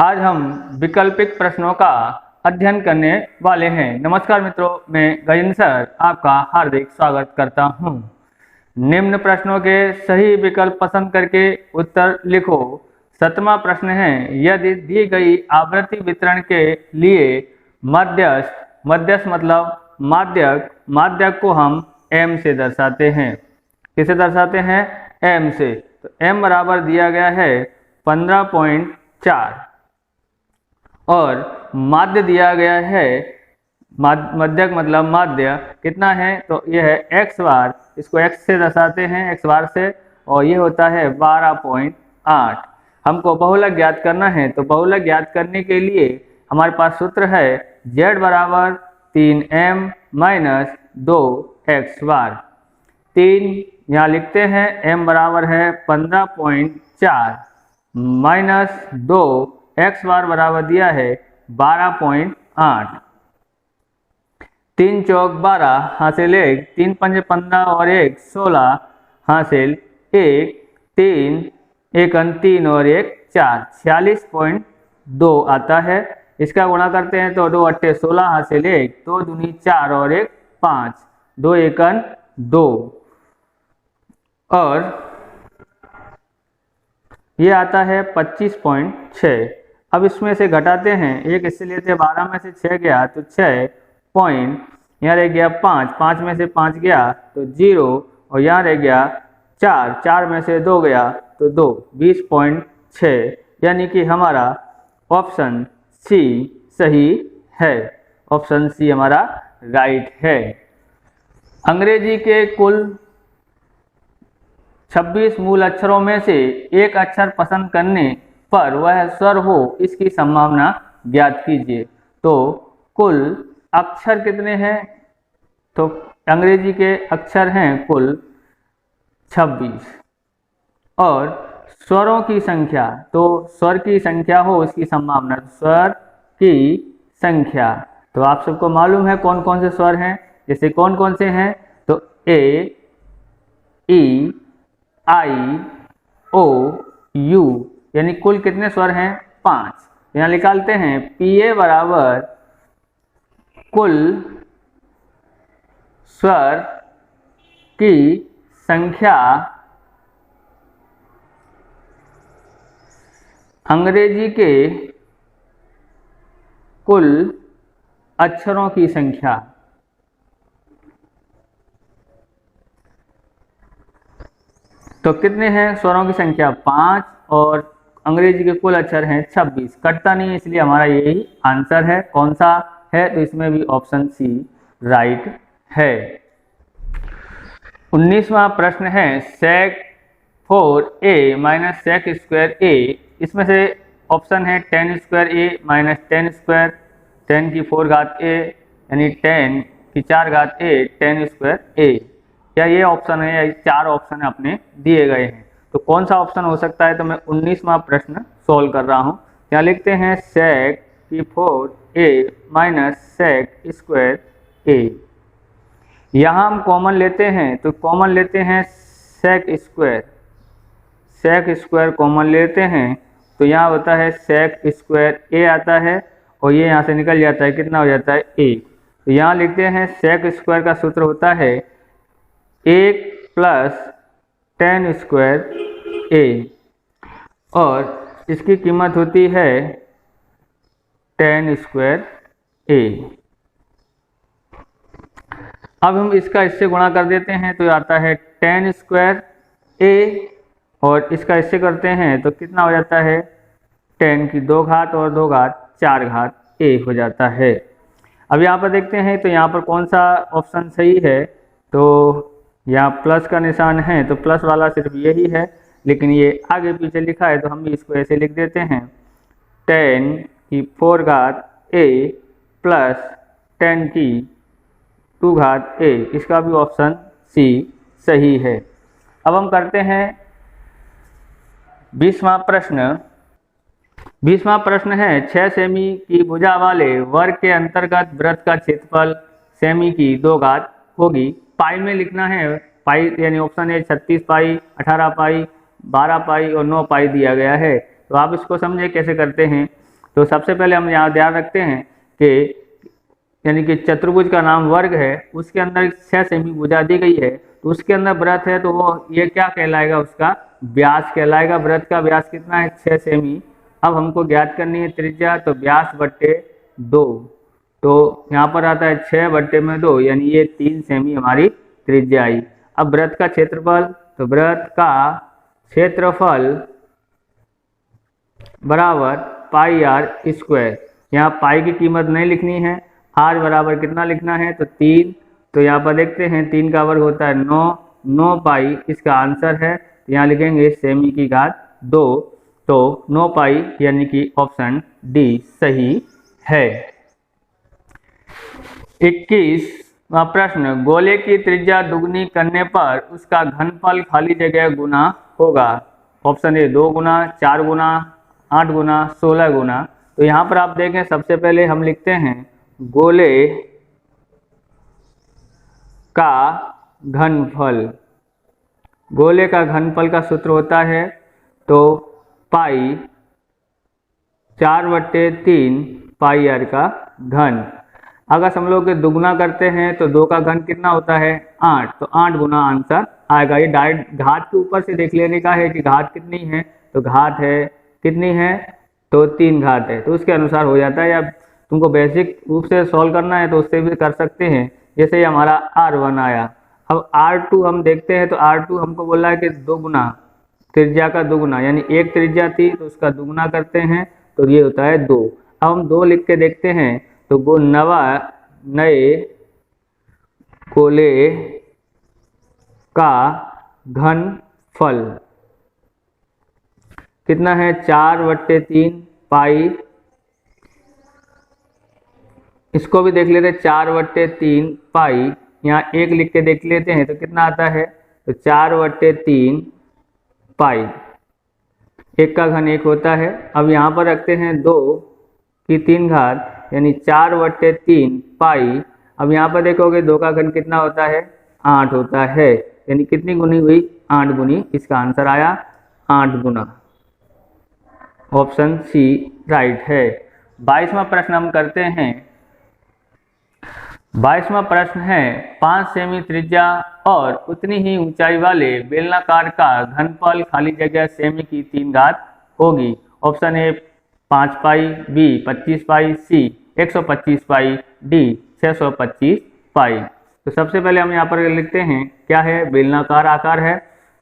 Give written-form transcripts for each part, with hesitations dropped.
आज हम वैकल्पिक प्रश्नों का अध्ययन करने वाले हैं। नमस्कार मित्रों, मैं गजेंद्र सर आपका हार्दिक स्वागत करता हूं। निम्न प्रश्नों के सही विकल्प पसंद करके उत्तर लिखो। 7वां प्रश्न है, यदि दी गई आवृत्ति वितरण के लिए मध्यस्थ मतलब माध्यक को हम m से दर्शाते हैं। किसे दर्शाते हैं? m से। तो m बराबर दिया गया है 15.4 और माध्य दिया गया है, मध्यक मतलब माध्य कितना है? तो यह है x बार, इसको x से दर्शाते हैं, x बार से, और ये होता है 12.8। हमको बहुलक ज्ञात करना है, तो बहुलक ज्ञात करने के लिए हमारे पास सूत्र है z बराबर 3m माइनस 2x बार। 3 यहाँ लिखते हैं, m बराबर है 15.4 माइनस 2, x बार बराबर दिया है 12.8। 3 चौक 12 हासिल 1, 3 पंजे 15 और 1 16 हासिल 1, 3 1 3 और 1 4, 46.2 आता है। इसका गुणा करते हैं तो 2 अट्ठे 16 हासिल 1, 2 दूनी 4 और 1 5, 2 1 2 और ये आता है 25.6। अब इसमें से घटाते हैं, एक इससे लेते 12 में से 6 गया तो 6 पॉइंट, यहाँ रह गया 5, 5 में से 5 गया तो 0 और यहाँ रह गया 4, 4 में से 2 गया तो 2, 20.6, यानी कि हमारा ऑप्शन सी सही है। ऑप्शन सी हमारा राइट है। अंग्रेजी के कुल 26 मूल अक्षरों में से एक अक्षर पसंद करने पर वह स्वर हो, इसकी संभावना ज्ञात कीजिए। तो कुल अक्षर कितने हैं? तो अंग्रेजी के अक्षर हैं कुल 26 और स्वरों की संख्या, तो स्वर की संख्या हो इसकी संभावना, स्वर की संख्या। तो आप सबको मालूम है कौन कौन से स्वर हैं, जैसे कौन कौन से हैं? तो ए, ई, आई, ओ, यू, यानी कुल कितने स्वर हैं? 5। यहाँ निकालते हैं, पीए बराबर कुल स्वर की संख्या अंग्रेजी के कुल अक्षरों की संख्या। तो कितने हैं स्वरों की संख्या? 5 और अंग्रेजी के कुल अक्षर हैं 26। कटता नहीं है, इसलिए हमारा यही आंसर है। कौन सा है? तो इसमें भी ऑप्शन सी राइट है। 19वां प्रश्न है, sec 4a minus sec square a, इसमें से ऑप्शन है 10 स्क्वायर a माइनस 10 स्क्वायर 10 की 4 घात a, यानी 10 की 4 घात a 10 स्क्वायर a। क्या ये ऑप्शन है? या 4 ऑप्शन अपने दिए गए हैं, तो कौन सा ऑप्शन हो सकता है? तो मैं 19वां प्रश्न सोल्व कर रहा हूं। क्या लिखते हैं? sec की 4a minus sec square a। यहाँ हम कॉमन लेते हैं, तो कॉमन लेते हैं sec स्क्वायर कॉमन लेते हैं, तो यहाँ होता है sec स्क्वायर a आता है और ये यहाँ से निकल जाता है, कितना हो जाता है? 1। तो यहाँ लिखते हैं sec स्क्वायर का सूत्र होता है 1 प्लस 10 स्क्वायर a और इसकी कीमत होती है 10 स्क्वायर a। अब हम इसका इससे गुणा कर देते हैं, तो आता है 10 स्क्वायर a और इसका इससे करते हैं तो कितना हो जाता है? 10 की 2 घात और 2 घात 4 घात a हो जाता है। अब यहाँ पर देखते हैं, तो यहाँ पर कौन सा ऑप्शन सही है? तो यहाँ प्लस का निशान है, तो प्लस वाला सिर्फ यही है, लेकिन ये आगे पीछे लिखा है तो हम भी इसको ऐसे लिख देते हैं 10 की 4 घात a प्लस 10 की 2 घात a। इसका भी ऑप्शन सी सही है। अब हम करते हैं 20वां प्रश्न। 20वां प्रश्न है, 6 सेमी की भुजा वाले वर्ग के अंतर्गत वृत्त का क्षेत्रफल सेमी की 2 घात होगी। पाई में लिखना है, पाई यानी ऑप्शन है 36 पाई, 18 पाई, 12 पाई और 9 पाई दिया गया है। तो आप इसको समझे कैसे करते हैं। तो सबसे पहले हम यहाँ ध्यान रखते हैं कि यानी कि चतुर्भुज का नाम वर्ग है, उसके अंदर 6 सेमी भुजा दी गई है, तो उसके अंदर वृत्त है, तो वो ये क्या कहलाएगा, उसका व्यास कहलाएगा। वृत्त का व्यास कितना है, 6 सेमी। अब हमको ज्ञात करनी है त्रिज्या, तो व्यास बट्टे 2, तो यहाँ पर आता है 6 बट्टे में 2, यानी ये 3 सेमी हमारी त्रिज्या आई। अब वृत्त का क्षेत्रफल, तो वृत्त का क्षेत्रफल बराबर पाई आर स्क्वायर। यहाँ पाई की कीमत नहीं लिखनी है, आर बराबर कितना लिखना है, तो 3। तो यहाँ पर देखते हैं 3 का वर्ग होता है 9 पाई इसका आंसर है। तो यहाँ लिखेंगे सेमी की घात 2, तो 9 पाई यानी कि ऑप्शन डी सही है। 21वां प्रश्न, गोले की त्रिज्या दुगनी करने पर उसका घनफल खाली जगह गुना होगा। ऑप्शन ए 2 गुना, 4 गुना, 8 गुना, 16 गुना। तो यहाँ पर आप देखें, सबसे पहले हम लिखते हैं गोले का घनफल। गोले का घनफल का सूत्र होता है तो पाई 4/3 पाई आर का घन। अगर हम लोग दुगुना करते हैं तो 2 का घन कितना होता है, 8, तो 8 गुना आंसर आएगा। ये डायरेक्ट घात के ऊपर से देख लेने का है कि घात कितनी है, तो घात है कितनी है, तो 3 घात है, तो उसके अनुसार हो जाता है। या तुमको बेसिक रूप से सॉल्व करना है तो उससे भी कर सकते हैं। जैसे ही हमारा R1 आया, अब R2 हम देखते हैं, तो R2 हमको बोला है कि 2 गुना त्रिज्या का 2 गुना, यानी एक त्रिज्या थी तो उसका 2 गुना करते हैं, तो ये होता है 2। अब हम 2 लिख के देखते हैं, तो नए गोले का घनफल कितना है, 4/3 पाई। इसको भी देख लेते हैं, 4/3 पाई। यहाँ 1 लिख के देख लेते हैं तो कितना आता है, तो 4/3 पाई। 1 का घन 1 होता है। अब यहाँ पर रखते हैं 2 की 3 घात, यानी 4/3 पाई। अब यहाँ पर देखोगे 2 का घन कितना होता है, 8 होता है, यानी कितनी गुनी हुई, 8 गुनी। इसका आंसर आया 8 गुना। ऑप्शन सी राइट है। 22वां प्रश्न हम करते हैं। 22वां प्रश्न है, 5 सेमी त्रिज्या और उतनी ही ऊंचाई वाले बेलनाकार का घनफल खाली जगह सेमी की 3 घात होगी। Option A 5 pi, B 25 pi, C 125 pi, D 625 pi. तो सबसे पहले हम यहाँ पर लिखते हैं, क्या है, बेलनाकार आकार है।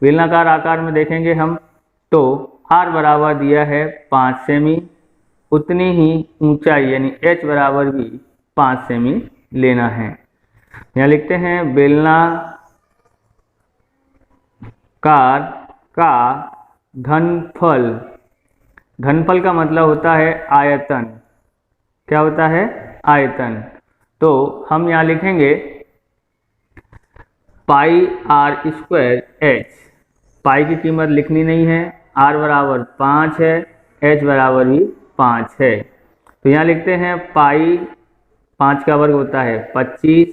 बेलनाकार आकार में देखेंगे हम, तो आर बराबर दिया है 5 सेमी, उतनी ही ऊंचाई यानी एच बराबर भी 5 सेमी लेना है। यहाँ लिखते हैं बेलनाकार का घनफल। घनफल का मतलब होता है आयतन। क्या होता है, आयतन। तो हम यहाँ लिखेंगे पाई आर स्क्वायर एच। पाई की कीमत लिखनी नहीं है, आर बराबर 5 है, एच बराबर भी 5 है। तो यहाँ लिखते हैं पाई 5 का वर्ग होता है 25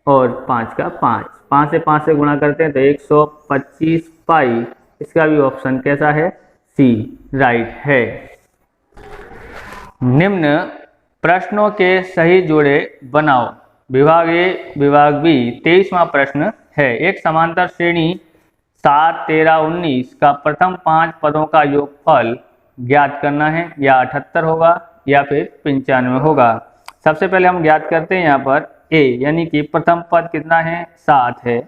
और 5 का 5। 5 से 5 से गुणा करते हैं तो 125 पाई। इसका भी ऑप्शन कैसा है, सी राइट है। निम्न प्रश्नों के सही जोड़े बनाओ। विभाग ए, विभाग बी। 23वां प्रश्न है, एक समांतर श्रेणी 7, 13, 19 का प्रथम 5 पदों का योगफल ज्ञात करना है। या 78 होगा या फिर 95 होगा। सबसे पहले हम ज्ञात करते हैं यहाँ पर ए, यानी कि प्रथम पद कितना है, 7 है।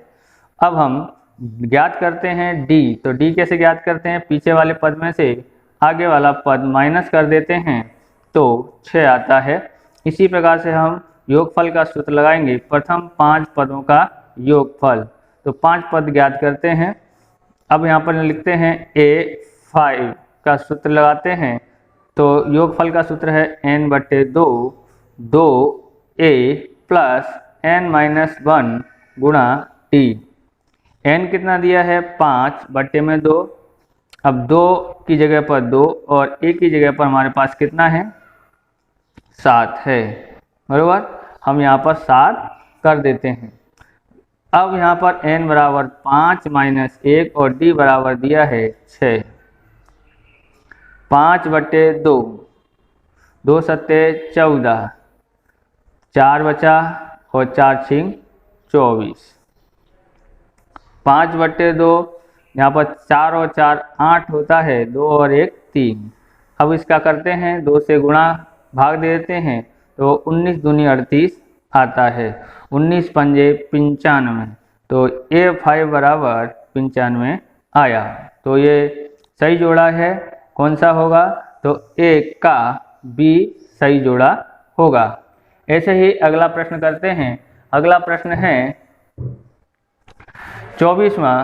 अब हम ज्ञात करते हैं डी। तो डी कैसे ज्ञात करते हैं, पीछे वाले पद में से आगे वाला पद माइनस कर देते हैं तो 6 आता है। इसी प्रकार से हम योगफल का सूत्र लगाएंगे, प्रथम 5 पदों का योगफल। तो 5 पद ज्ञात करते हैं। अब यहाँ पर लिखते हैं A5 का सूत्र लगाते हैं, तो योगफल का सूत्र है n/2 2a प्लस n-1 गुणा t। n कितना दिया है, 5/2। अब 2 की जगह पर 2 और a की जगह पर हमारे पास कितना है, 7 है, बराबर। हम यहाँ पर 7 कर देते हैं। अब यहाँ पर n बराबर 5 - 1 और d बराबर दिया है 6। 5/2 2 सत्ते 14, 4 बचा और 4 छिंग 24, 5/2, यहाँ पर 4 और 4 8 होता है, 2 और 1 3। अब इसका करते हैं, 2 से गुणा भाग दे देते हैं, तो 19 दूनी 38 आता है, 19 पंजे 95, तो A5 बराबर 95 आया। तो ये सही जोड़ा है, कौन सा होगा, तो A का B सही जोड़ा होगा। ऐसे ही अगला प्रश्न करते हैं। अगला प्रश्न है 24वां,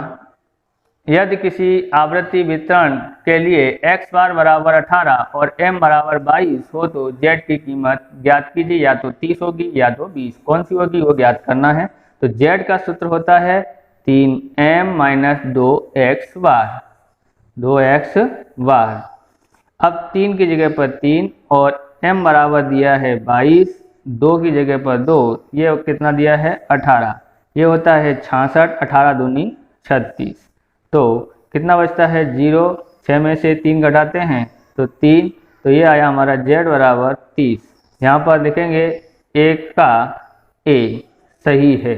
यदि किसी आवृत्ति वितरण के लिए x बार बराबर 18 और m बराबर 22 हो तो z की कीमत ज्ञात कीजिए, या तो 30 होगी या तो 20, कौन सी होगी वो ज्ञात करना है। तो z का सूत्र होता है 3m - 2x बार, 2x बार। अब 3 की जगह पर 3 और m बराबर दिया है 22, 2 की जगह पर 2, ये कितना दिया है 18, ये होता है 66, 18 दूनी 36, तो कितना बचता है 0, 6 में से 3 घटाते हैं तो 3, तो ये आया हमारा z बराबर 30। यहाँ पर देखेंगे एक का A सही है।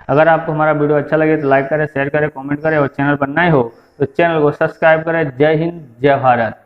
अगर आपको हमारा वीडियो अच्छा लगे तो लाइक करें, शेयर करें, कमेंट करें और चैनल पर नए हो तो चैनल को सब्सक्राइब करें। जय हिंद, जय भारत।